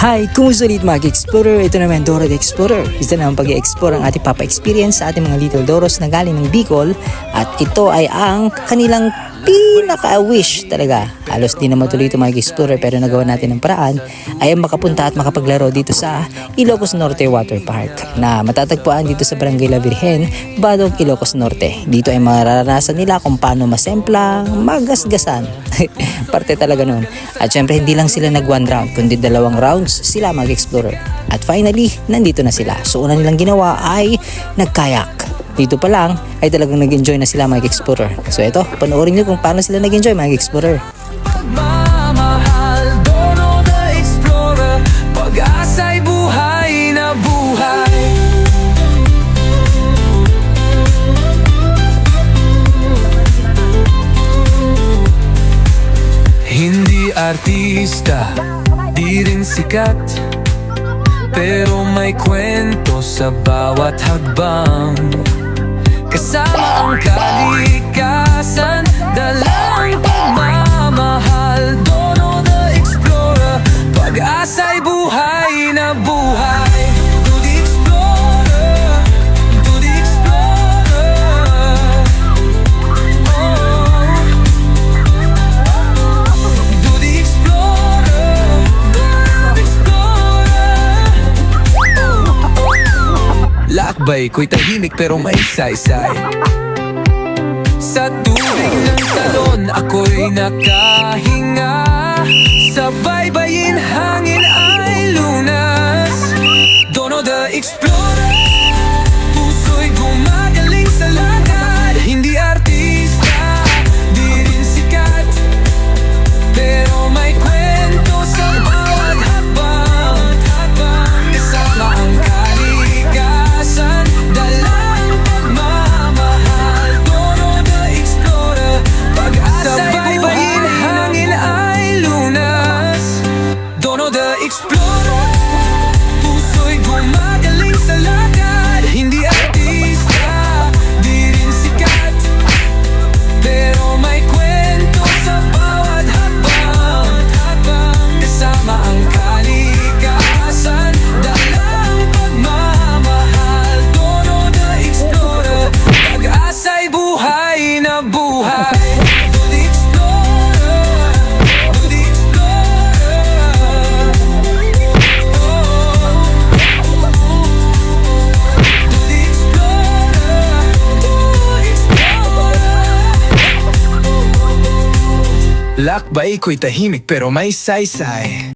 Hi! Kumusta ulit mga Explorer? Ito naman Dora the Explorer. Isa naman pag-i-explore ang ating papa-experience sa ating mga little Doros na galing ng Bicol. At ito ay ang kanilang pinaka-wish talaga. Halos di na matuloy ito mga Explorer pero nagawa natin ng paraan ay makapunta at makapaglaro dito sa Ilocos Norte Water Park na matatagpuan dito sa Barangay La Virgen, Badog, Ilocos Norte. Dito ay mararanasan nila kung paano masemplang, magasgasan. Parte talaga nun. At syempre hindi lang sila nag one round kundi 2 rounds sila mag-explorer. At finally, nandito na sila. So una nilang ginawa ay nagkayak. Dito pa lang ay talagang nag-enjoy na sila mag-explorer. So ito, panoorin nyo kung paano sila nag-enjoy mag-explorer. Pagmamahal, Dora the Explorer, pag-asa'y buhay na buhay. Hindi artista, di rin sikat, pero may kwento sa bawat hakbang. Kasama ang kalikasan, dalang pagmamahal, Dora the Explorer, pag-asa'y buhay na buhay. Do the Explorer, do the Explorer, oh. Do the Explorer, do the Explorer. Lakbay ko'y tahimik pero may saysay. Sa tubig ng talon ako'y nakahinga, sa baybayin hangin ay lunas. Dora the Explorer, puso'y gumagaling sa lakad. Hindi artista, di rin sikat, pero may kwento sa bawat hakbang. Kasama ang kalikasan, dalang pagmamahal, Dora the Explorer, pag-asa'y baybayin hangin ay lunas. Dora the Explorer, puso'y gumagaling sa lakad. Hindi artista, di rin sikat, pero may kwento sa bawat hakbang. Kasama ang kalikasan, dalang pagmamahal, Dora the Explorer, pag-asa'y buhay na buhay. Do the Explorer, do the Explorer, oh. Do the Explorer, do the Explorer. Lakbay ko'y tahimik pero may saysay.